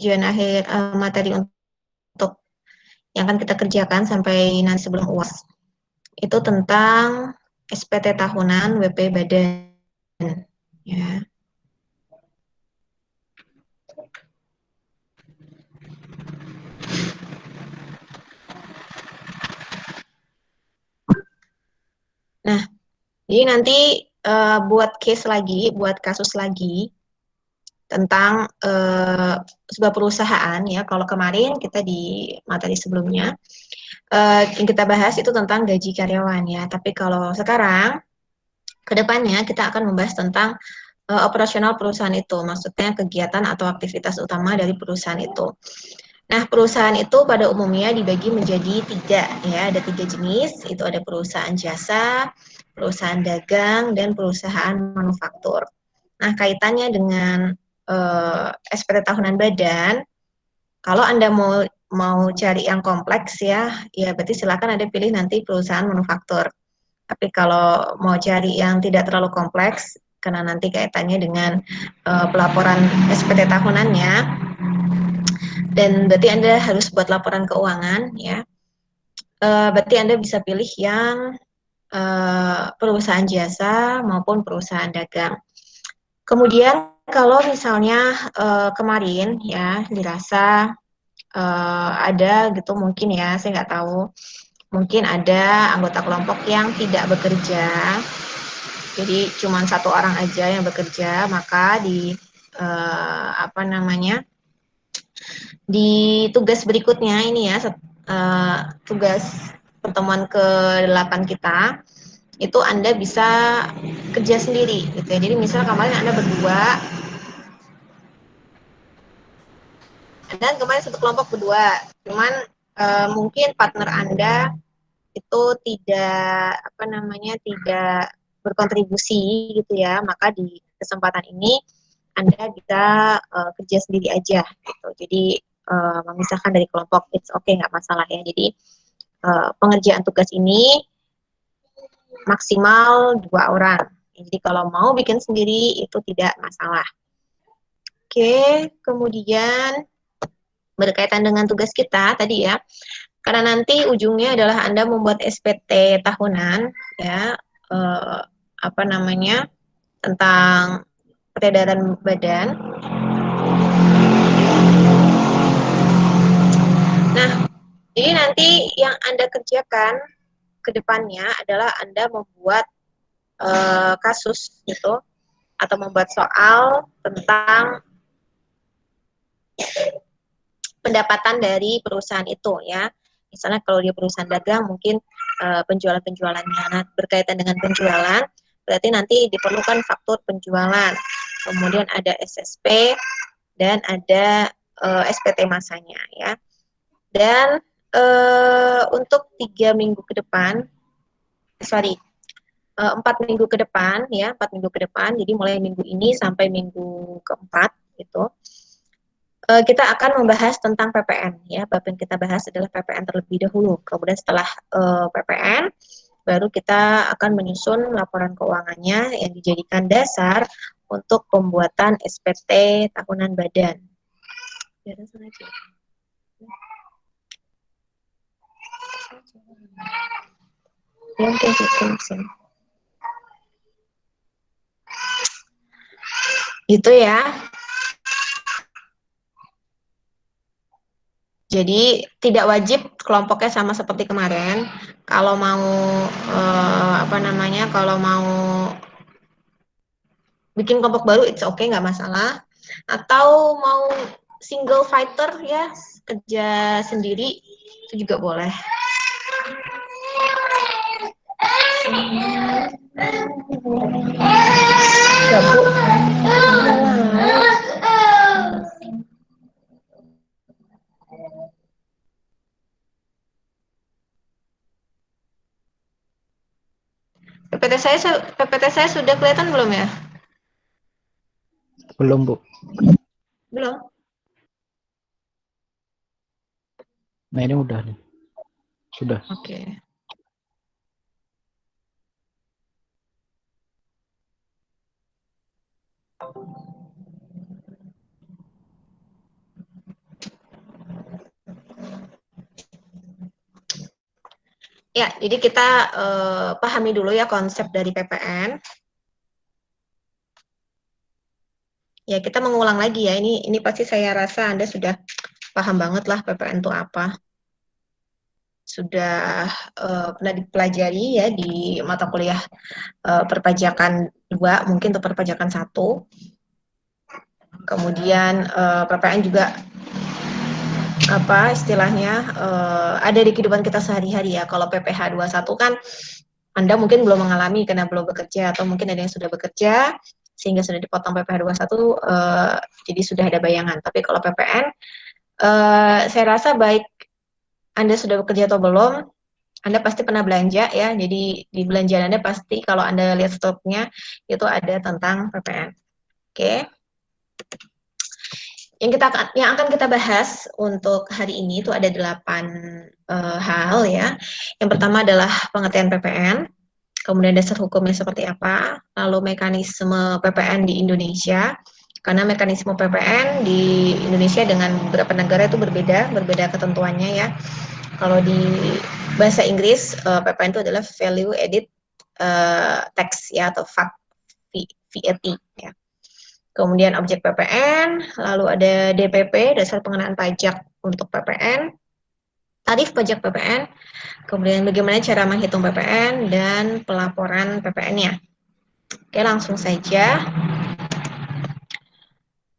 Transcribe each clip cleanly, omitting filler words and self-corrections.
ujian akhir materi untuk yang akan kita kerjakan sampai nanti sebelum UAS. Itu tentang SPT tahunan WP badan. Ya. Nah, jadi nanti buat case lagi, buat kasus lagi tentang sebuah perusahaan ya. Kalau kemarin kita di materi sebelumnya yang kita bahas itu tentang gaji karyawan ya. Tapi kalau sekarang kedepannya kita akan membahas tentang operasional perusahaan itu, maksudnya kegiatan atau aktivitas utama dari perusahaan itu. Nah, perusahaan itu pada umumnya dibagi menjadi tiga ya, ada tiga jenis, itu ada perusahaan jasa, perusahaan dagang, dan perusahaan manufaktur. Nah, kaitannya dengan SPT tahunan badan, kalau Anda mau cari yang kompleks ya berarti silakan Anda pilih nanti perusahaan manufaktur. Tapi kalau mau cari yang tidak terlalu kompleks, karena nanti kaitannya dengan pelaporan SPT tahunannya, dan berarti Anda harus buat laporan keuangan, ya. Berarti Anda bisa pilih yang perusahaan jasa maupun perusahaan dagang. Kemudian kalau misalnya kemarin ya dirasa ada gitu mungkin ya, saya nggak tahu, mungkin ada anggota kelompok yang tidak bekerja, jadi cuma satu orang aja yang bekerja, maka di apa namanya, di tugas berikutnya ini ya, tugas pertemuan ke-8 kita, itu Anda bisa kerja sendiri gitu ya. Jadi misal kemarin Anda berdua, dan kemarin satu kelompok berdua, cuman mungkin partner Anda itu tidak apa namanya, tidak berkontribusi gitu ya, maka di kesempatan ini Anda bisa kerja sendiri aja gitu. Jadi memisahkan dari kelompok, it's okay, nggak masalah ya. Jadi pengerjaan tugas ini maksimal 2 orang. Jadi kalau mau bikin sendiri itu tidak masalah. Oke, kemudian berkaitan dengan tugas kita tadi ya, karena nanti ujungnya adalah Anda membuat SPT tahunan ya, apa namanya, tentang peredaran badan. Nah, jadi nanti yang Anda kerjakan ke depannya adalah Anda membuat kasus gitu, atau membuat soal tentang pendapatan dari perusahaan itu ya. Misalnya kalau dia perusahaan dagang mungkin penjualan-penjualannya. Nah, berkaitan dengan penjualan berarti nanti diperlukan faktur penjualan. Kemudian ada SSP dan ada SPT masanya ya. Dan untuk 3 minggu ke depan, sorry, 4 minggu ke depan ya, 4 minggu ke depan, jadi mulai minggu ini sampai minggu keempat gitu, kita akan membahas tentang PPN ya. Bab yang kita bahas adalah PPN terlebih dahulu. Kemudian setelah PPN, baru kita akan menyusun laporan keuangannya yang dijadikan dasar untuk pembuatan SPT tahunan badan. Gitu ya. Jadi tidak wajib kelompoknya sama seperti kemarin. Kalau mau apa namanya, kalau mau bikin kelompok baru, it's okay, nggak masalah. Atau mau single fighter ya, kerja sendiri, itu juga boleh. PPT saya sudah kelihatan belum ya? Belum, Bu. Belum. Nah, ini udah nih. Sudah. Oke. Ya, jadi kita pahami dulu ya konsep dari PPN. Ya, kita mengulang lagi ya. Ini pasti saya rasa Anda sudah paham banget lah PPN itu apa. Sudah pernah dipelajari ya di mata kuliah perpajakan 2, mungkin untuk perpajakan 1. Kemudian PPN juga apa istilahnya ada di kehidupan kita sehari-hari ya. Kalau PPh 21 kan Anda mungkin belum mengalami karena belum bekerja, atau mungkin ada yang sudah bekerja sehingga sudah dipotong PPh 21 jadi sudah ada bayangan. Tapi kalau PPN saya rasa baik Anda sudah bekerja atau belum, Anda pasti pernah belanja ya. Jadi di belanjaan Anda pasti kalau Anda lihat stoknya itu ada tentang PPN. Oke. Yang akan kita bahas untuk hari ini itu ada 8 hal ya. Yang pertama adalah pengertian PPN, kemudian dasar hukumnya seperti apa, lalu mekanisme PPN di Indonesia. Karena mekanisme PPN di Indonesia dengan beberapa negara itu berbeda ketentuannya ya. Kalau di bahasa Inggris PPN itu adalah value added tax ya, atau VAT ya. Kemudian objek PPN, lalu ada DPP, dasar pengenaan pajak untuk PPN, tarif pajak PPN, kemudian bagaimana cara menghitung PPN, dan pelaporan PPN-nya. Oke, langsung saja.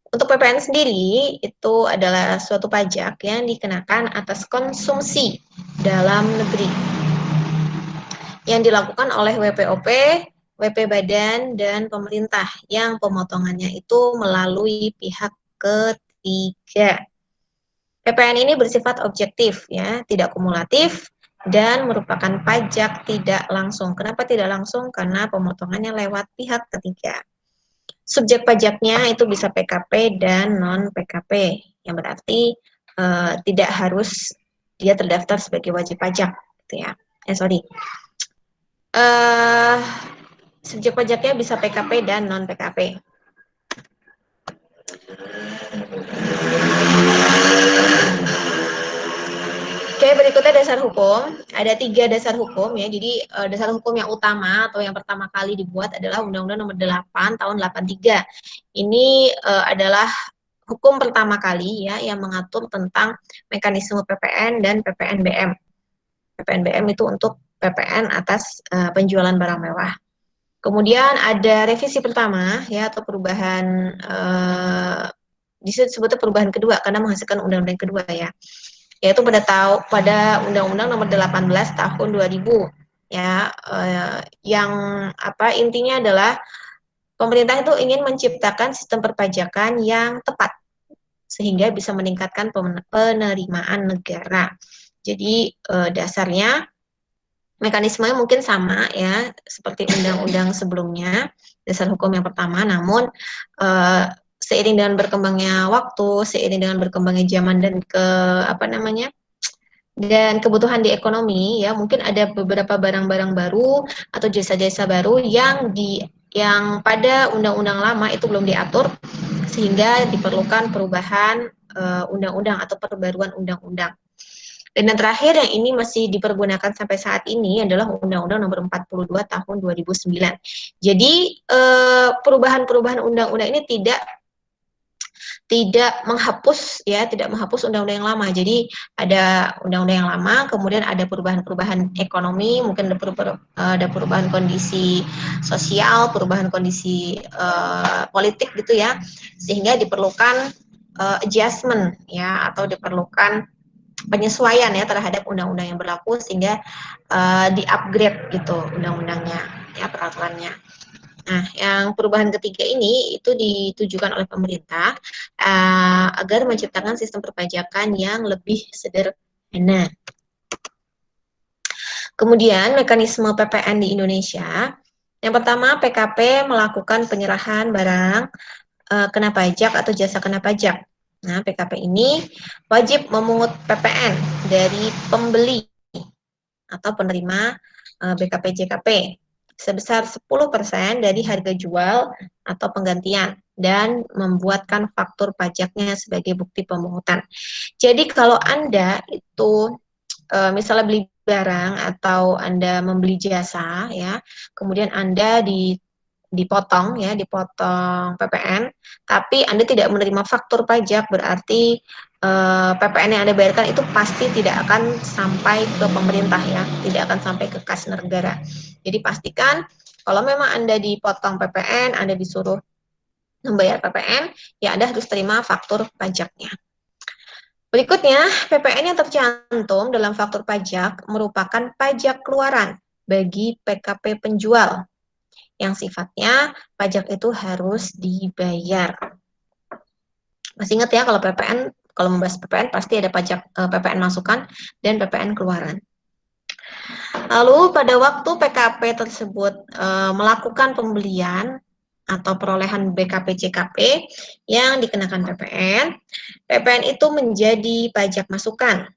Untuk PPN sendiri, itu adalah suatu pajak yang dikenakan atas konsumsi dalam negeri yang dilakukan oleh WPOP, WP Badan, dan pemerintah yang pemotongannya itu melalui pihak ketiga. PPN ini bersifat objektif ya, tidak kumulatif dan merupakan pajak tidak langsung. Kenapa tidak langsung? Karena pemotongannya lewat pihak ketiga. Subjek pajaknya itu bisa PKP dan non PKP, yang berarti tidak harus dia terdaftar sebagai wajib pajak, gitu ya. Sorry. Subjek pajaknya bisa PKP dan non PKP. Oke, berikutnya dasar hukum. Ada 3 dasar hukum ya. Jadi dasar hukum yang utama atau yang pertama kali dibuat adalah Undang-Undang Nomor 8 tahun 83. Ini adalah hukum pertama kali ya yang mengatur tentang mekanisme PPN dan PPNBM. PPNBM itu untuk PPN atas penjualan barang mewah. Kemudian ada revisi pertama ya, atau perubahan disebutnya perubahan kedua karena menghasilkan undang-undang kedua ya, yaitu pada Undang-Undang Nomor 18 tahun 2000 ya, yang apa intinya adalah pemerintah itu ingin menciptakan sistem perpajakan yang tepat sehingga bisa meningkatkan penerimaan negara. Jadi dasarnya mekanismenya mungkin sama ya seperti undang-undang sebelumnya, dasar hukum yang pertama, namun seiring dengan berkembangnya waktu, seiring dengan berkembangnya zaman dan dan kebutuhan di ekonomi ya, mungkin ada beberapa barang-barang baru atau jasa-jasa baru yang pada undang-undang lama itu belum diatur sehingga diperlukan perubahan undang-undang atau perbaruan undang-undang. Dan yang terakhir yang ini masih dipergunakan sampai saat ini adalah Undang-Undang Nomor 42 Tahun 2009. Jadi perubahan-perubahan undang-undang ini tidak menghapus undang-undang yang lama. Jadi ada undang-undang yang lama, kemudian ada perubahan-perubahan ekonomi, mungkin ada perubahan kondisi sosial, perubahan kondisi politik gitu ya, sehingga diperlukan adjustment ya, atau diperlukan penyesuaian ya terhadap undang-undang yang berlaku sehingga di-upgrade gitu undang-undangnya ya, peraturannya. Nah, yang perubahan ketiga ini itu ditujukan oleh pemerintah agar menciptakan sistem perpajakan yang lebih sederhana. Kemudian mekanisme PPN di Indonesia, yang pertama PKP melakukan penyerahan barang kena pajak atau jasa kena pajak. Nah, PKP ini wajib memungut PPN dari pembeli atau penerima BKP-JKP sebesar 10% dari harga jual atau penggantian dan membuatkan faktur pajaknya sebagai bukti pemungutan. Jadi kalau Anda itu misalnya beli barang atau Anda membeli jasa ya, kemudian Anda dipotong ya, dipotong PPN, tapi Anda tidak menerima faktur pajak, berarti PPN yang Anda bayarkan itu pasti tidak akan sampai ke pemerintah ya, tidak akan sampai ke kas negara. Jadi pastikan kalau memang Anda dipotong PPN, Anda disuruh membayar PPN, ya Anda harus terima faktur pajaknya. Berikutnya, PPN yang tercantum dalam faktur pajak merupakan pajak keluaran bagi PKP penjual yang sifatnya pajak itu harus dibayar. Masih ingat ya, kalau PPN, kalau membahas PPN pasti ada pajak PPN masukan dan PPN keluaran. Lalu pada waktu PKP tersebut melakukan pembelian atau perolehan BKP CKP yang dikenakan PPN, PPN itu menjadi pajak masukan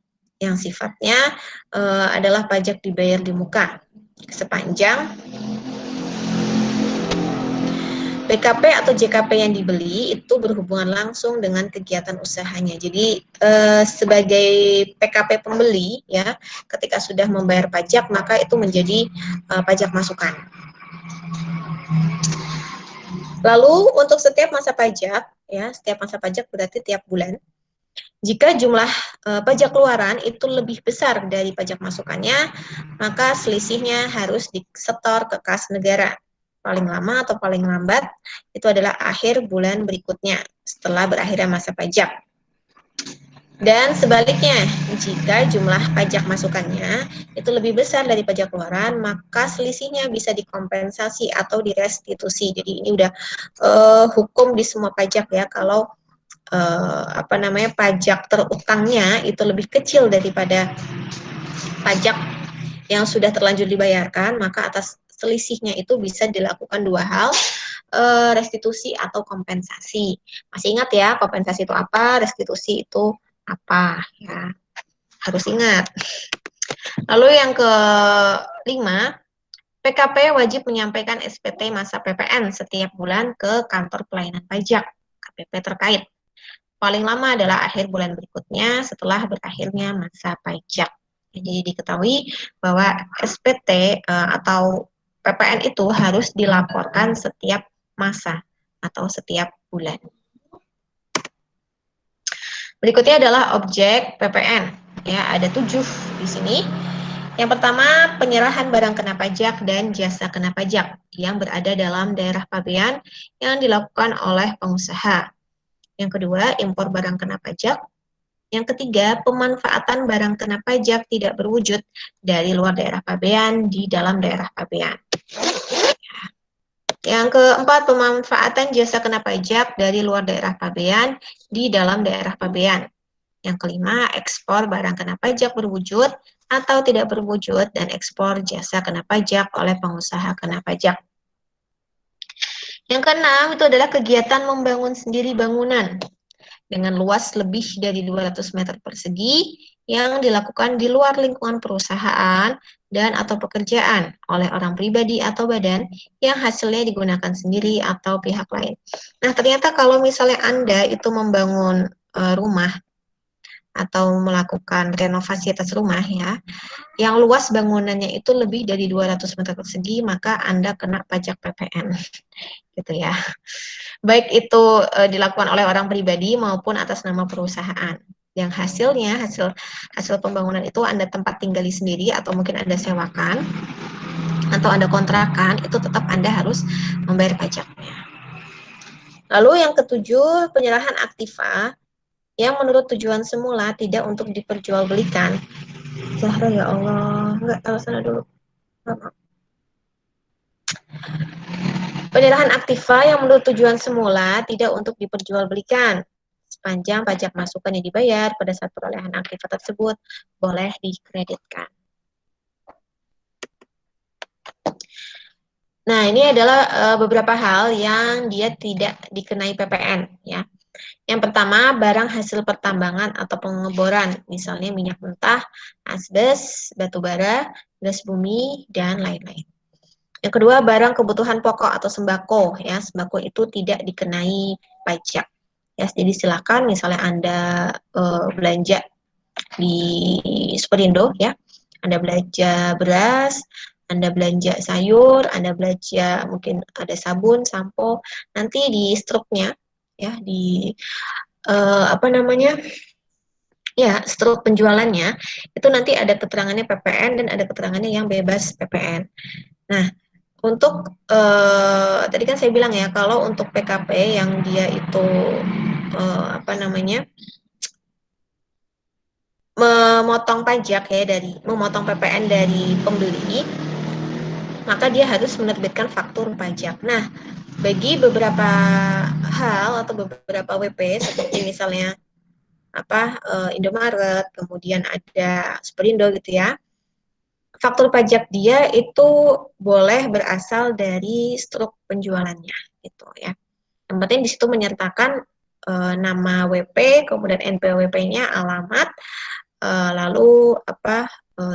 yang sifatnya adalah pajak dibayar di muka sepanjang BKP atau JKP yang dibeli itu berhubungan langsung dengan kegiatan usahanya. Jadi sebagai PKP pembeli ya, ketika sudah membayar pajak maka itu menjadi pajak masukan. Lalu untuk setiap masa pajak ya, setiap masa pajak berarti tiap bulan. Jika jumlah pajak keluaran itu lebih besar dari pajak masukannya, maka selisihnya harus disetor ke kas negara. Paling lama atau paling lambat itu adalah akhir bulan berikutnya setelah berakhirnya masa pajak. Dan sebaliknya, jika jumlah pajak masukannya itu lebih besar dari pajak keluaran, maka selisihnya bisa dikompensasi atau direstitusi. Jadi ini udah hukum di semua pajak ya, kalau pajak terutangnya itu lebih kecil daripada pajak yang sudah terlanjur dibayarkan, maka atas selisihnya itu bisa dilakukan dua hal, restitusi atau kompensasi. Masih ingat ya, kompensasi itu apa, restitusi itu apa ya, harus ingat. Lalu yang kelima, PKP wajib menyampaikan SPT masa PPN setiap bulan ke kantor pelayanan pajak KPP terkait. Paling lama adalah akhir bulan berikutnya setelah berakhirnya masa pajak. Jadi diketahui bahwa SPT atau PPN itu harus dilaporkan setiap masa atau setiap bulan. Berikutnya adalah objek PPN. Ya, ada 7 di sini. Yang pertama, penyerahan barang kena pajak dan jasa kena pajak yang berada dalam daerah pabean yang dilakukan oleh pengusaha. Yang kedua, impor barang kena pajak. Yang ketiga, pemanfaatan barang kena pajak tidak berwujud dari luar daerah pabean di dalam daerah pabean. Yang keempat, pemanfaatan jasa kena pajak dari luar daerah pabean di dalam daerah pabean. Yang kelima, ekspor barang kena pajak berwujud atau tidak berwujud dan ekspor jasa kena pajak oleh pengusaha kena pajak. Yang keenam, itu adalah kegiatan membangun sendiri bangunan dengan luas lebih dari 200 meter persegi yang dilakukan di luar lingkungan perusahaan dan atau pekerjaan oleh orang pribadi atau badan yang hasilnya digunakan sendiri atau pihak lain. Nah, ternyata kalau misalnya Anda itu membangun rumah atau melakukan renovasi atas rumah ya, yang luas bangunannya itu lebih dari 200 meter persegi, maka Anda kena pajak PPN gitu ya. Baik itu dilakukan oleh orang pribadi maupun atas nama perusahaan. Yang hasilnya, hasil pembangunan itu Anda tempat tinggali sendiri atau mungkin Anda sewakan atau Anda kontrakan, itu tetap Anda harus membayar pajaknya. Lalu yang ketujuh, penyerahan aktiva yang menurut tujuan semula tidak untuk diperjualbelikan. Zahra ya Allah, enggak tahu sana dulu. Penyerahan aktiva yang menurut tujuan semula tidak untuk diperjualbelikan. Sepanjang pajak masukan yang dibayar pada saat perolehan aktiva tersebut boleh dikreditkan. Nah, ini adalah beberapa hal yang dia tidak dikenai PPN ya. Yang pertama, barang hasil pertambangan atau pengeboran, misalnya minyak mentah, asbes, batu bara, gas bumi, dan lain-lain. Yang kedua, barang kebutuhan pokok atau sembako, ya, sembako itu tidak dikenai pajak. Ya, jadi silakan misalnya Anda belanja di Superindo, ya, Anda belanja beras, Anda belanja sayur, Anda belanja mungkin ada sabun, sampo, nanti di struknya ya di apa namanya? Ya, struk penjualannya itu nanti ada keterangannya PPN dan ada keterangannya yang bebas PPN. Nah, untuk tadi kan saya bilang ya, kalau untuk PKP yang dia itu apa namanya memotong pajak ya dari memotong PPN dari pembeli, maka dia harus menerbitkan faktur pajak. Nah, bagi beberapa hal atau beberapa WP seperti misalnya apa Indomaret, kemudian ada Superindo gitu ya. Faktur pajak dia itu boleh berasal dari struk penjualannya gitu ya. Yang penting di situ menyertakan nama WP, kemudian NPWP-nya, alamat, lalu apa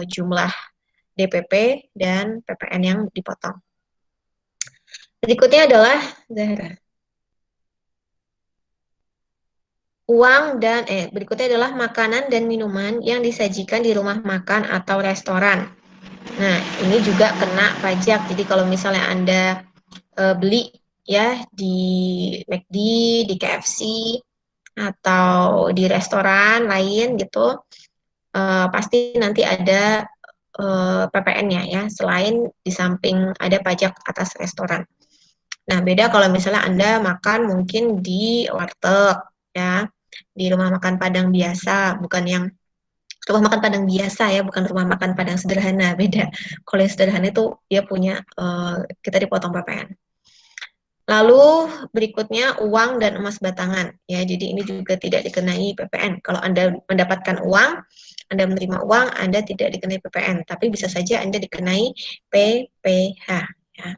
jumlah DPP dan PPN yang dipotong. Berikutnya adalah Zahra. Berikutnya adalah makanan dan minuman yang disajikan di rumah makan atau restoran. Nah, ini juga kena pajak. Jadi kalau misalnya Anda beli ya di McD, di KFC atau di restoran lain gitu, pasti nanti ada PPN-nya ya, selain di samping ada pajak atas restoran. Nah, beda kalau misalnya Anda makan mungkin di warteg ya, di rumah makan Padang biasa, bukan yang rumah makan Padang biasa ya, bukan rumah makan Padang sederhana, beda. Kalau yang sederhana itu dia punya kita dipotong PPN. Lalu berikutnya uang dan emas batangan ya. Jadi ini juga tidak dikenai PPN. Kalau Anda mendapatkan uang, Anda menerima uang, Anda tidak dikenai PPN, tapi bisa saja Anda dikenai PPH ya.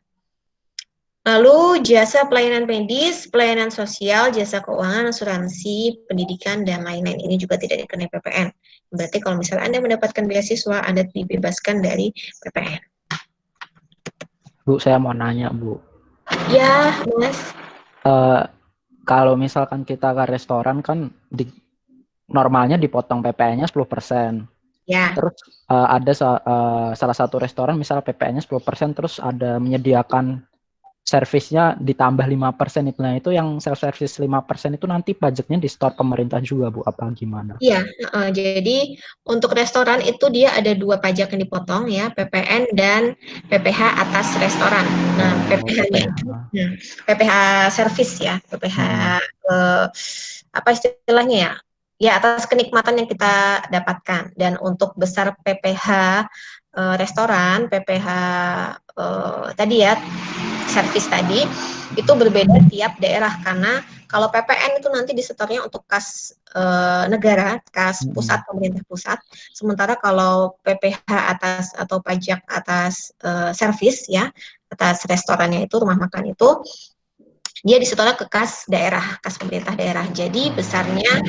Lalu jasa pelayanan medis, pelayanan sosial, jasa keuangan, asuransi, pendidikan, dan lain-lain. Ini juga tidak dikenai PPN. Berarti kalau misalnya Anda mendapatkan beasiswa, Anda dibebaskan dari PPN. Bu, saya mau nanya, Bu. Ya, Mas. Eh, Kalau misalkan kita ke restoran kan normalnya dipotong PPN-nya 10%. Ya. Terus ada salah satu restoran misalnya PPN-nya 10%, terus ada menyediakan servisnya ditambah 5% itu. Nah, itu yang self service 5% itu nanti pajaknya di store pemerintah juga, Bu, apa gimana? Iya, jadi untuk restoran itu dia ada dua pajak yang dipotong ya, PPN dan PPH atas restoran. Nah, Oh, PPH-nya itu, PPH. nah, PPH service ya, PPH Mm-mm. apa istilahnya ya? Ya atas kenikmatan yang kita dapatkan. Dan untuk besar PPH restoran, PPH tadi ya, servis tadi itu berbeda tiap daerah karena kalau PPN itu nanti disetornya untuk kas negara, kas pusat, Mm-mm. pemerintah pusat. Sementara kalau PPH atas atau pajak atas servis ya, atas restorannya itu, rumah makan itu, dia disetornya ke kas daerah, kas pemerintah daerah. Jadi besarnya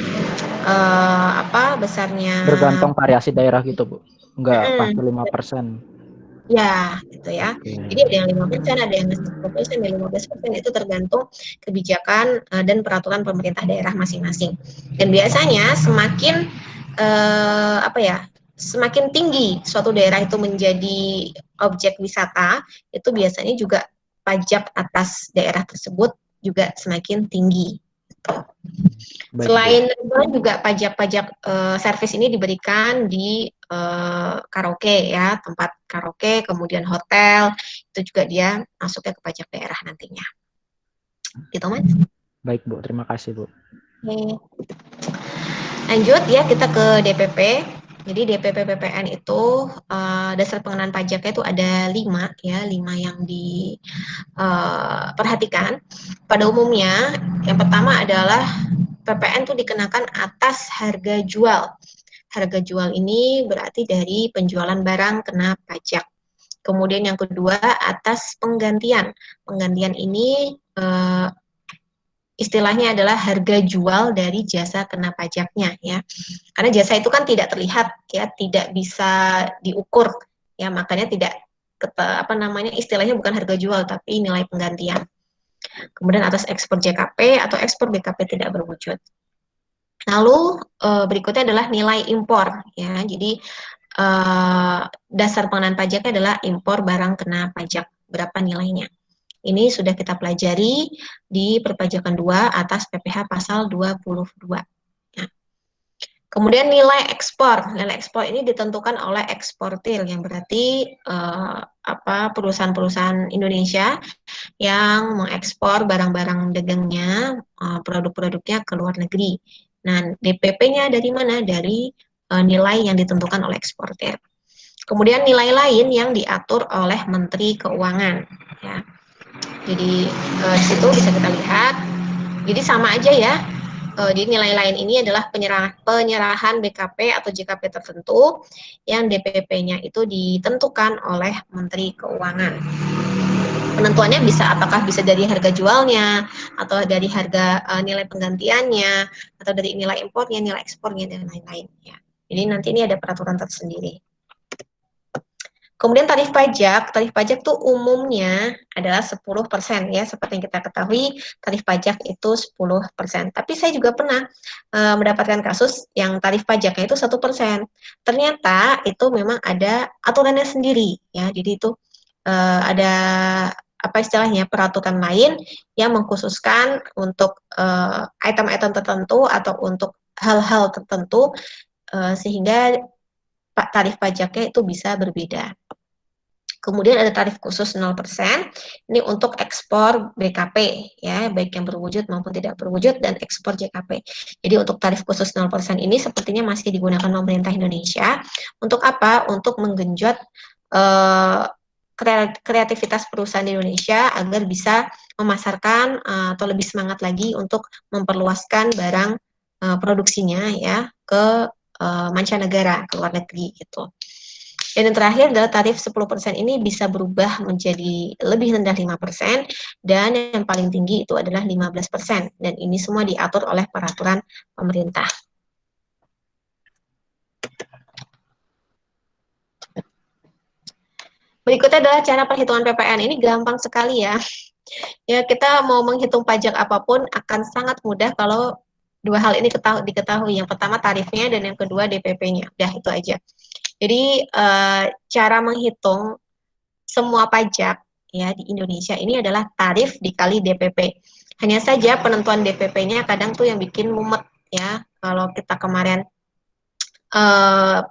apa? Besarnya Bergantung variasi daerah gitu, Bu. Enggak pasti mm, 5%. ya, gitu ya. Oke. Jadi ada yang 5%, ada yang 10%, ada yang 15%, itu tergantung kebijakan dan peraturan pemerintah daerah masing-masing. Dan biasanya semakin apa ya, semakin tinggi suatu daerah itu menjadi objek wisata, itu biasanya juga pajak atas daerah tersebut juga semakin tinggi. Baik, Bu. Selain itu juga pajak-pajak servis ini diberikan di karaoke ya, tempat karaoke, kemudian hotel, itu juga dia masuknya ke pajak daerah nantinya. Gitu Mas. Baik, Bu. Terima kasih, Bu. Oke. Lanjut ya kita ke DPP. Jadi DPP PPN itu dasar pengenaan pajaknya itu ada 5 ya, 5 yang diperhatikan. Pada umumnya yang pertama adalah PPN itu dikenakan atas harga jual. Harga jual ini berarti dari penjualan barang kena pajak. Kemudian yang kedua atas penggantian. Penggantian ini istilahnya adalah harga jual dari jasa kena pajaknya ya. Karena jasa itu kan tidak terlihat ya, tidak bisa diukur ya, makanya tidak apa namanya istilahnya bukan harga jual tapi nilai penggantian. Kemudian atas ekspor JKP atau ekspor BKP tidak berwujud. Lalu berikutnya adalah nilai impor ya. Jadi dasar pengenaan pajaknya adalah impor barang kena pajak, berapa nilainya. Ini sudah kita pelajari di perpajakan 2 atas PPh pasal 22. Ya. Kemudian nilai ekspor. Nilai ekspor ini ditentukan oleh eksportir, yang berarti perusahaan-perusahaan Indonesia yang mengekspor barang-barang dagangnya, produk-produknya ke luar negeri. Nah, DPP-nya dari mana? Dari nilai yang ditentukan oleh eksportir. Kemudian nilai lain yang diatur oleh Menteri Keuangan. Ya. Jadi di situ bisa kita lihat. Jadi sama aja ya. Jadi nilai lain ini adalah penyerahan BKP atau JKP tertentu yang DPP-nya itu ditentukan oleh Menteri Keuangan. Penentuannya apakah bisa dari harga jualnya, atau dari harga nilai penggantiannya, atau dari nilai impornya, nilai ekspornya, dan lain-lain. Ya. Jadi nanti ini ada peraturan tersendiri. Kemudian tarif pajak tuh umumnya adalah 10% ya, seperti yang kita ketahui tarif pajak itu 10%. Tapi saya juga pernah mendapatkan kasus yang tarif pajaknya itu 1%. Ternyata itu memang ada aturannya sendiri ya, jadi itu ada apa istilahnya peraturan lain yang mengkhususkan untuk item-item tertentu atau untuk hal-hal tertentu sehingga tarif pajaknya itu bisa berbeda. Kemudian ada tarif khusus 0%, ini untuk ekspor BKP, ya, baik yang berwujud maupun tidak berwujud, dan ekspor JKP. Jadi untuk tarif khusus 0% ini sepertinya masih digunakan pemerintah Indonesia. Untuk apa? Untuk menggenjot kreativitas perusahaan di Indonesia agar bisa memasarkan atau lebih semangat lagi untuk memperluaskan barang produksinya ya ke mancanegara, ke luar negeri gitu. Dan yang terakhir adalah tarif 10% ini bisa berubah menjadi lebih rendah 5%, dan yang paling tinggi itu adalah 15%. Dan ini semua diatur oleh peraturan pemerintah. Berikutnya adalah cara perhitungan PPN. Ini gampang sekali ya. Ya, kita mau menghitung pajak apapun akan sangat mudah kalau dua hal ini diketahui. Yang pertama tarifnya, dan yang kedua DPP-nya. Udah, itu aja. Jadi cara menghitung semua pajak ya di Indonesia ini adalah tarif dikali DPP. Hanya saja penentuan DPP-nya kadang tuh yang bikin mumet ya. Kalau kita kemarin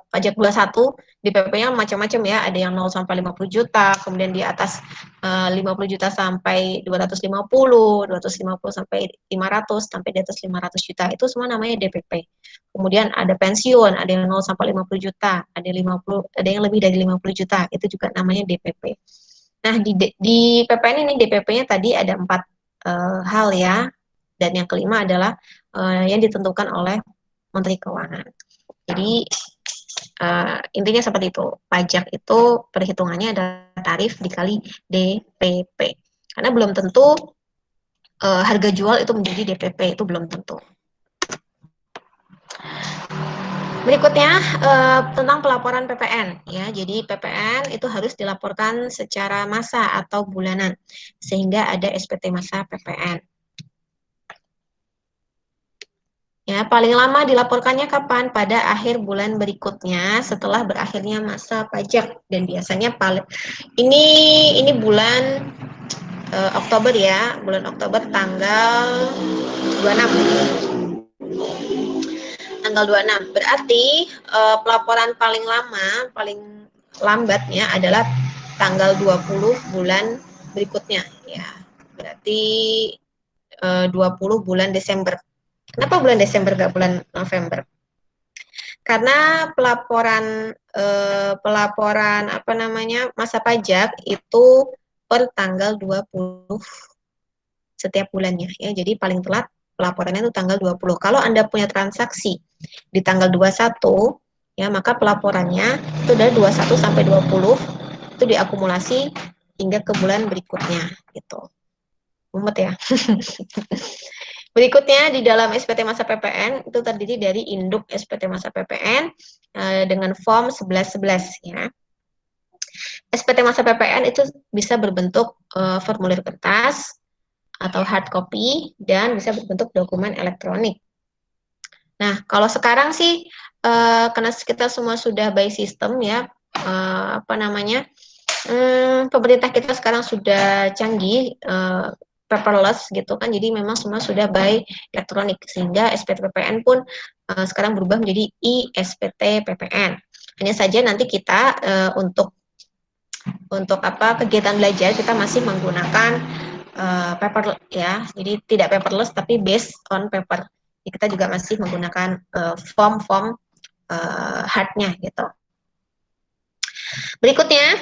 pajak 21 DPP-nya macam-macam ya, ada yang 0 sampai 50 juta, kemudian di atas 50 juta sampai 250, 250 sampai 500, sampai di atas 500 juta, itu semua namanya DPP. Kemudian ada pensiun, ada yang 0 sampai 50 juta, ada yang lebih dari 50 juta, itu juga namanya DPP. Nah, di PPN ini DPP-nya tadi ada 4 hal ya, dan yang kelima adalah yang ditentukan oleh Menteri Keuangan. Jadi intinya seperti itu. Pajak itu perhitungannya adalah tarif dikali DPP. Karena belum tentu harga jual itu menjadi DPP, itu belum tentu. Berikutnya tentang pelaporan PPN ya. Jadi PPN itu harus dilaporkan secara masa atau bulanan sehingga ada SPT masa PPN. Ya, paling lama dilaporkannya kapan? Pada akhir bulan berikutnya setelah berakhirnya masa pajak, dan biasanya ini bulan Oktober ya, bulan Oktober tanggal 26. Tanggal 26. Berarti pelaporan paling lambatnya adalah tanggal 20 bulan berikutnya ya. Berarti 20 bulan Desember. Kenapa bulan Desember gak bulan November? Karena pelaporan masa pajak itu per tanggal 20 setiap bulannya ya. Jadi paling telat pelaporannya itu tanggal 20. Kalau Anda punya transaksi di tanggal 21 ya, maka pelaporannya itu dari 21 sampai 20 itu diakumulasi hingga ke bulan berikutnya gitu. Mumet ya. Berikutnya di dalam SPT masa PPN itu terdiri dari induk SPT masa PPN dengan form 1111 ya. SPT masa PPN itu bisa berbentuk formulir kertas atau hard copy dan bisa berbentuk dokumen elektronik. Nah, kalau sekarang sih karena kita semua sudah by system ya, apa namanya, pemerintah kita sekarang sudah canggih, paperless gitu kan, jadi memang semua sudah by elektronik sehingga SPT PPN pun sekarang berubah menjadi ISPT PPN. Hanya saja nanti kita untuk apa kegiatan belajar kita masih menggunakan paper ya, jadi tidak paperless tapi based on paper. Jadi kita juga masih menggunakan form-form hardnya gitu. Berikutnya,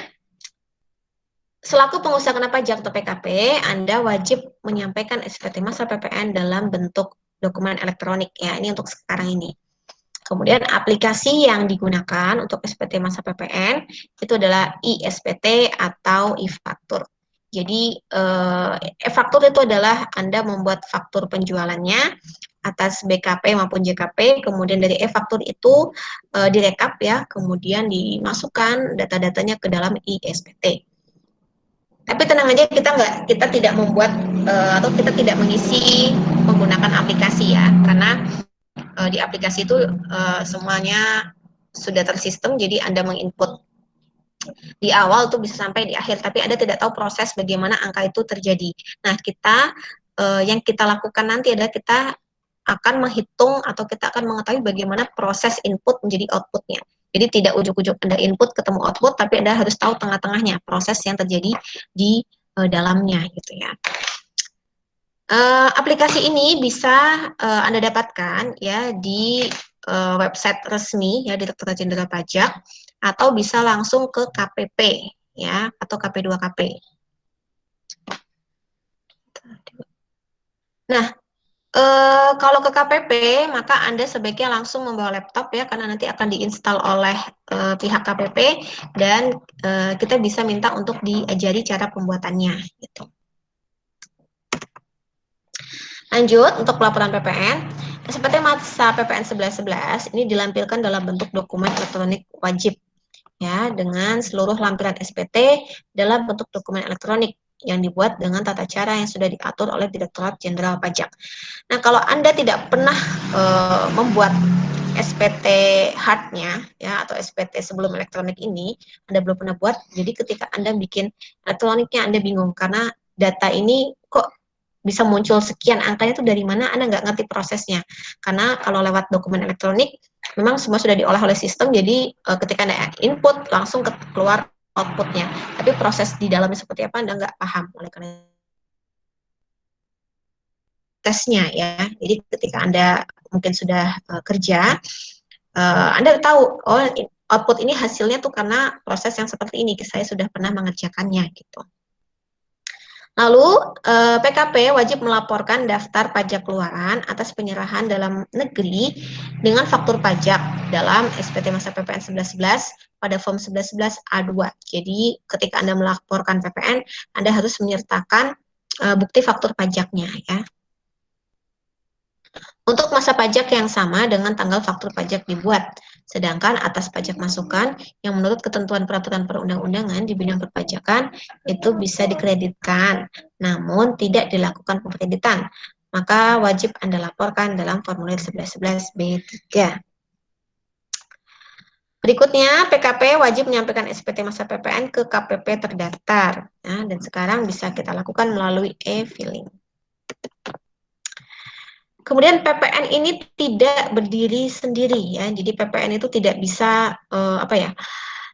selaku pengusaha kena pajak atau PKP, Anda wajib menyampaikan SPT masa PPN dalam bentuk dokumen elektronik ya. Ini untuk sekarang ini. Kemudian aplikasi yang digunakan untuk SPT masa PPN itu adalah ISPT atau e-faktur. Jadi e-faktur itu adalah Anda membuat faktur penjualannya atas BKP maupun JKP, kemudian dari e-faktur itu direkap ya, kemudian dimasukkan data-datanya ke dalam ISPT. Tapi tenang aja, kita tidak membuat atau kita tidak mengisi menggunakan aplikasi ya, karena di aplikasi itu semuanya sudah tersistem, jadi Anda menginput di awal itu bisa sampai di akhir, tapi Anda tidak tahu proses bagaimana angka itu terjadi. Nah, yang kita lakukan nanti adalah kita akan menghitung atau kita akan mengetahui bagaimana proses input menjadi outputnya. Jadi tidak ujuk-ujuk Anda input ketemu output, tapi Anda harus tahu tengah-tengahnya, proses yang terjadi di dalamnya gitu ya. Aplikasi ini bisa Anda dapatkan ya di website resmi ya Direktorat Jenderal Pajak, atau bisa langsung ke KPP ya, atau KP2KP. Nah, kalau ke KPP maka Anda sebaiknya langsung membawa laptop ya, karena nanti akan diinstal oleh pihak KPP dan kita bisa minta untuk diajari cara pembuatannya gitu. Lanjut, untuk pelaporan PPN, SPT masa PPN 1111 ini dilampirkan dalam bentuk dokumen elektronik wajib ya, dengan seluruh lampiran SPT dalam bentuk dokumen elektronik yang dibuat dengan tata cara yang sudah diatur oleh Direktorat Jenderal Pajak. Nah, kalau Anda tidak pernah membuat SPT hardnya ya, atau SPT sebelum elektronik ini Anda belum pernah buat, jadi ketika Anda bikin elektroniknya Anda bingung karena data ini kok bisa muncul sekian angkanya itu dari mana, Anda nggak ngerti prosesnya. Karena kalau lewat dokumen elektronik, memang semua sudah diolah oleh sistem, jadi ketika Anda input, langsung keluar outputnya. Tapi proses di dalamnya seperti apa, Anda nggak paham. Oleh karena tesnya ya, jadi ketika Anda mungkin sudah kerja, Anda tahu, oh output ini hasilnya tuh karena proses yang seperti ini, saya sudah pernah mengerjakannya gitu. Lalu, PKP wajib melaporkan daftar pajak keluaran atas penyerahan dalam negeri dengan faktur pajak dalam SPT masa PPN 1111 pada form 1111 A2. Jadi, ketika Anda melaporkan PPN, Anda harus menyertakan bukti faktur pajaknya ya. Untuk masa pajak yang sama dengan tanggal faktur pajak dibuat. Sedangkan atas pajak masukan yang menurut ketentuan peraturan perundang-undangan di bidang perpajakan itu bisa dikreditkan, namun tidak dilakukan pengkreditan. Maka wajib Anda laporkan dalam formulir 1111 B3. Berikutnya, PKP wajib menyampaikan SPT masa PPN ke KPP terdaftar. Nah, dan sekarang bisa kita lakukan melalui e-filing. Kemudian PPN ini tidak berdiri sendiri ya, jadi PPN itu tidak bisa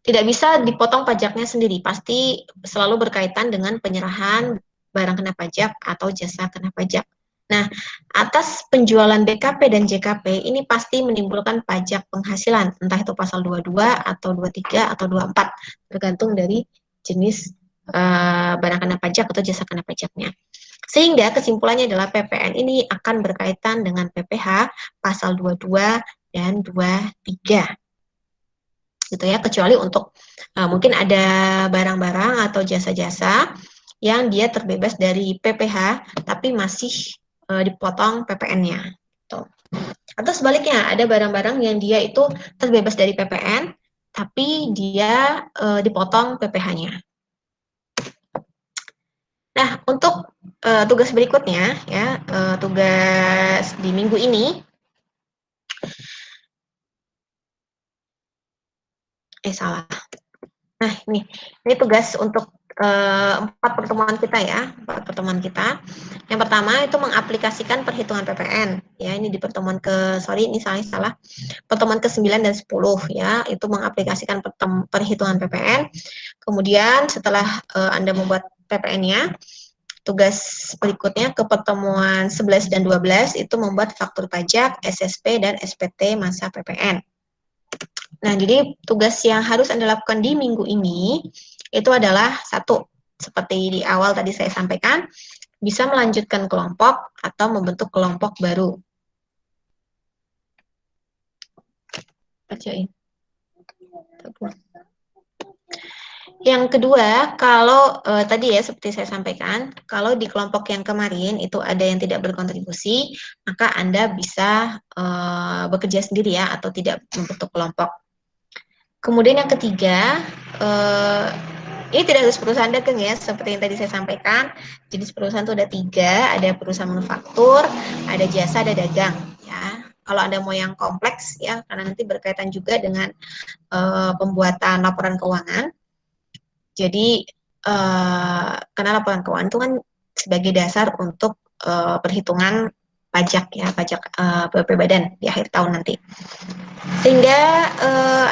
tidak bisa dipotong pajaknya sendiri, pasti selalu berkaitan dengan penyerahan barang kena pajak atau jasa kena pajak. Nah, atas penjualan BKP dan JKP ini pasti menimbulkan pajak penghasilan, entah itu pasal 22 atau 23 atau 24, tergantung dari jenis barang kena pajak atau jasa kena pajaknya. Sehingga kesimpulannya adalah PPN ini akan berkaitan dengan PPh pasal 22 dan 23. Gitu ya, kecuali untuk mungkin ada barang-barang atau jasa-jasa yang dia terbebas dari PPh tapi masih dipotong PPN-nya. Gitu. Atau sebaliknya, ada barang-barang yang dia itu terbebas dari PPN tapi dia dipotong PPh-nya. Nah, untuk tugas berikutnya ya, tugas di minggu ini Salah. Nah, ini tugas untuk 4 pertemuan kita ya, 4 pertemuan kita. Yang pertama itu mengaplikasikan perhitungan PPN. Ya, ini di pertemuan ini salah. Pertemuan ke-9 dan 10 ya, itu mengaplikasikan perhitungan PPN. Kemudian setelah Anda membuat PPN-nya, tugas berikutnya ke pertemuan 11 dan 12 itu membuat faktur pajak, SSP, dan SPT masa PPN. Nah, jadi tugas yang harus Anda lakukan di minggu ini itu adalah satu, seperti di awal tadi saya sampaikan, bisa melanjutkan kelompok atau membentuk kelompok baru. Bacain. Yang kedua, kalau tadi ya seperti saya sampaikan, kalau di kelompok yang kemarin itu ada yang tidak berkontribusi, maka Anda bisa bekerja sendiri ya atau tidak membentuk kelompok. Kemudian yang ketiga, ini tidak harus perusahaan dagang ya, seperti yang tadi saya sampaikan. Jenis perusahaan itu ada 3, ada perusahaan manufaktur, ada jasa, ada dagang. Ya, kalau Anda mau yang kompleks ya, karena nanti berkaitan juga dengan pembuatan laporan keuangan. Jadi karena laporan keuangan itu kan sebagai dasar untuk perhitungan pajak ya, pajak BPP badan di akhir tahun nanti. Sehingga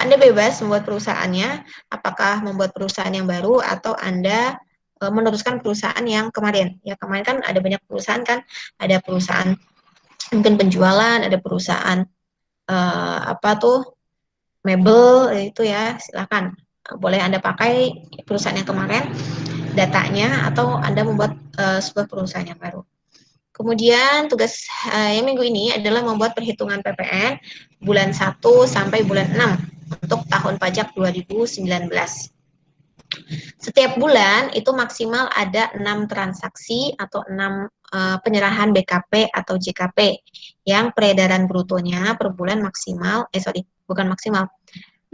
Anda bebas membuat perusahaannya, apakah membuat perusahaan yang baru atau Anda meneruskan perusahaan yang kemarin. Ya, kemarin kan ada banyak perusahaan kan, ada perusahaan mungkin penjualan, ada perusahaan mebel itu ya, silakan. Boleh Anda pakai perusahaan yang kemarin datanya atau Anda membuat sebuah perusahaan yang baru. Kemudian tugas yang minggu ini adalah membuat perhitungan PPN bulan 1 sampai bulan 6 untuk tahun pajak 2019. Setiap bulan itu maksimal ada 6 transaksi atau 6 penyerahan BKP atau JKP yang peredaran brutonya per bulan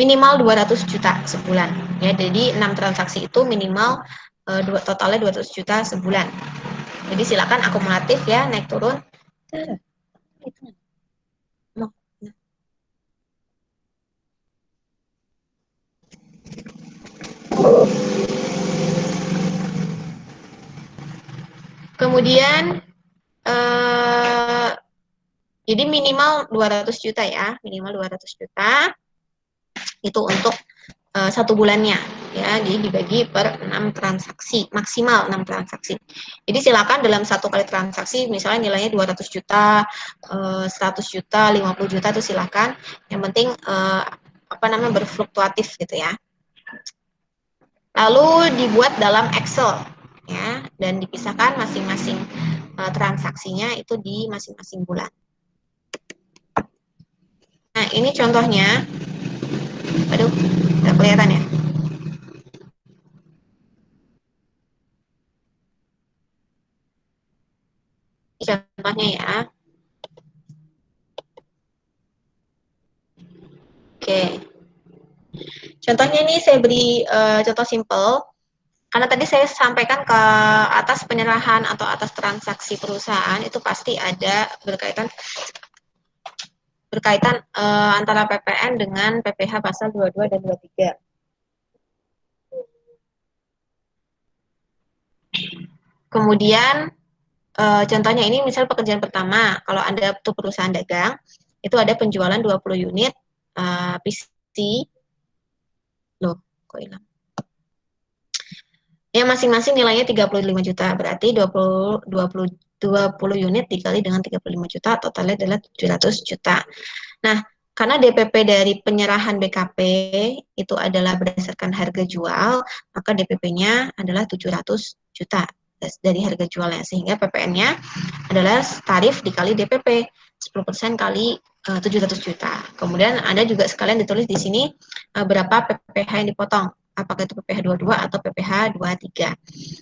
minimal 200 juta sebulan. Ya, jadi 6 transaksi itu minimal totalnya 200 juta sebulan. Jadi silakan akumulatif ya, naik turun. Kemudian jadi minimal 200 juta ya, minimal 200 juta itu untuk 1 bulannya ya, jadi dibagi per 6 transaksi, maksimal 6 transaksi. Jadi silakan dalam 1 kali transaksi misalnya nilainya 200 juta, 100 juta, 50 juta itu silakan. Yang penting berfluktuatif gitu ya. Lalu dibuat dalam Excel ya, dan dipisahkan masing-masing transaksinya itu di masing-masing bulan. Nah, ini contohnya. Aduh, nggak kelihatan ya. Contohnya ya. Oke. Contohnya ini saya beri contoh simple. Karena tadi saya sampaikan ke atas penyerahan atau atas transaksi perusahaan itu pasti ada berkaitan antara PPN dengan PPh pasal 22 dan 23. Kemudian contohnya ini misal pekerjaan pertama, kalau Anda tuh perusahaan dagang, itu ada penjualan 20 unit PC. Loh, kok hilang? Ya, masing-masing nilainya 35 juta, berarti 20 unit dikali dengan 35 juta, totalnya adalah 700 juta. Nah, karena DPP dari penyerahan BKP itu adalah berdasarkan harga jual, maka DPP-nya adalah 700 juta dari harga jualnya, sehingga PPN-nya adalah tarif dikali DPP, 10% kali 700 juta. Kemudian Anda juga sekalian ditulis di sini berapa PPh yang dipotong, apakah itu PPh 22 atau PPh 23.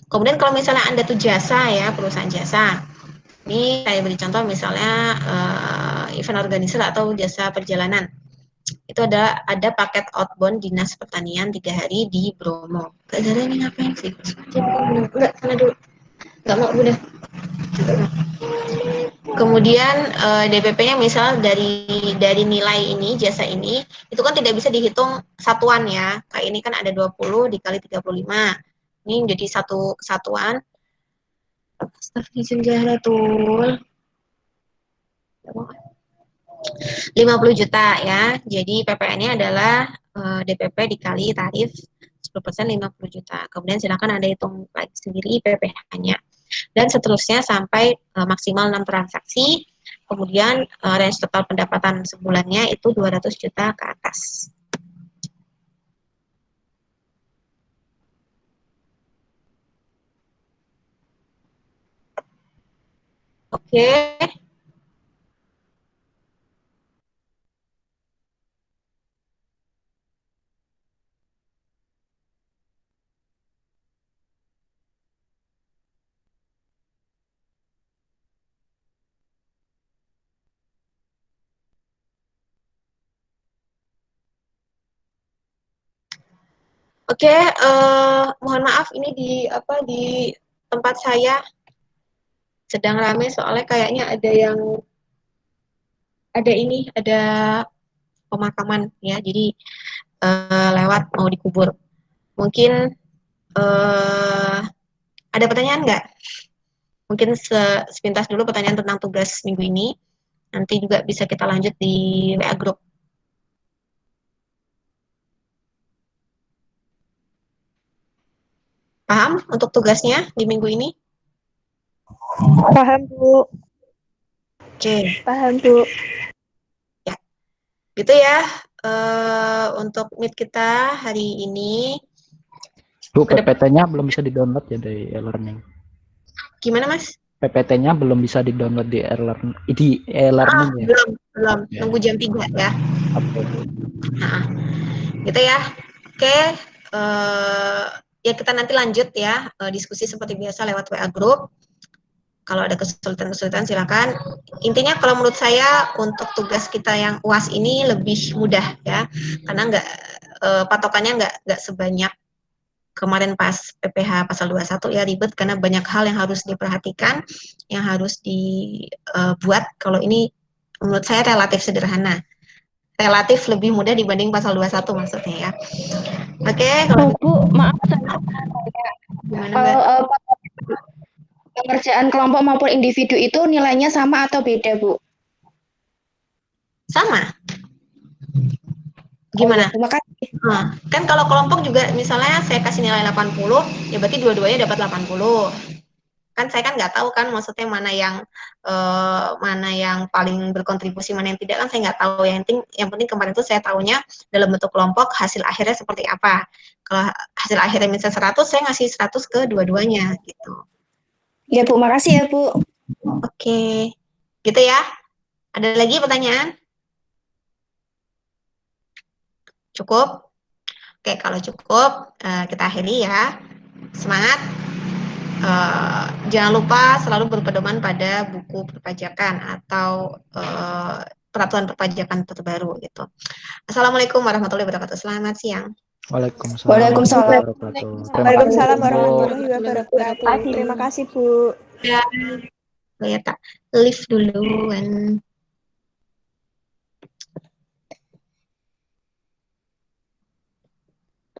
Kemudian kalau misalnya Anda tuh jasa ya, perusahaan jasa, ini saya beri contoh misalnya event organizer atau jasa perjalanan. Itu ada paket outbound dinas pertanian 3 hari di Bromo. Kak Zara ini ngapain sih? Enggak, sana dulu. Enggak mau, udah. Kemudian DPP-nya misal dari nilai ini, jasa ini, itu kan tidak bisa dihitung satuan ya. Kayak ini kan ada 20 dikali 35. Ini menjadi satu kesatuan. Astagfirullahaladzim. 50 juta ya. Jadi PPN-nya adalah DPP dikali tarif 10% 50 juta. Kemudian silakan Anda hitung lagi sendiri PPh-nya. Dan seterusnya sampai maksimal 6 transaksi. Kemudian range total pendapatan sebulannya itu 200 juta ke atas. Oke. Oke, mohon maaf ini di tempat saya sedang ramai soalnya kayaknya ada pemakaman ya. Jadi lewat mau dikubur. Mungkin ada pertanyaan nggak? Mungkin sepintas dulu pertanyaan tentang tugas minggu ini. Nanti juga bisa kita lanjut di WA Group. Paham untuk tugasnya di minggu ini? Paham, Bu. Oke. Paham, Bu. Ya, gitu ya. Untuk meet kita hari ini. Bu, PPT-nya belum bisa di-download ya dari e-learning. Gimana, Mas? PPT-nya belum bisa di-download di e-learning ya? Belum. Okay. Nunggu jam 3 ya. Oke, Bu. Nah, gitu ya. Oke. Ya kita nanti lanjut ya diskusi seperti biasa lewat WA Group. Kalau ada kesulitan-kesulitan silakan. Intinya kalau menurut saya untuk tugas kita yang UAS ini lebih mudah ya, karena patokannya nggak sebanyak kemarin pas PPH pasal 21 ya, ribet karena banyak hal yang harus diperhatikan, yang harus dibuat. Kalau ini menurut saya relatif sederhana. Relatif lebih mudah dibanding pasal 21 maksudnya ya. Oke, kalau Bu, maaf gimana Mbak? kalau pengerjaan kelompok maupun individu itu nilainya sama atau beda, Bu? Sama. Gimana? Oh, ya, terima kasih. Nah, kan kalau kelompok juga misalnya saya kasih nilai 80, ya berarti dua-duanya dapat 80. Kan saya kan nggak tahu kan maksudnya mana yang paling berkontribusi, mana yang tidak kan saya nggak tahu. Yang penting kemarin itu saya tahunya dalam bentuk kelompok hasil akhirnya seperti apa. Kalau hasil akhirnya misalnya 100, saya ngasih 100 ke dua-duanya gitu. Ya, Bu, makasih ya, Bu. Oke. Gitu ya. Ada lagi pertanyaan? Cukup? Oke, kalau cukup kita akhiri ya. Semangat. Jangan lupa selalu berpedoman pada buku perpajakan atau peraturan perpajakan terbaru gitu. Assalamualaikum warahmatullahi wabarakatuh. Selamat siang. Waalaikumsalam. Waalaikumsalam. Waalaikumsalam warahmatullahi wabarakatuh. Terima kasih, Bu. Ya, saya tak lift duluan.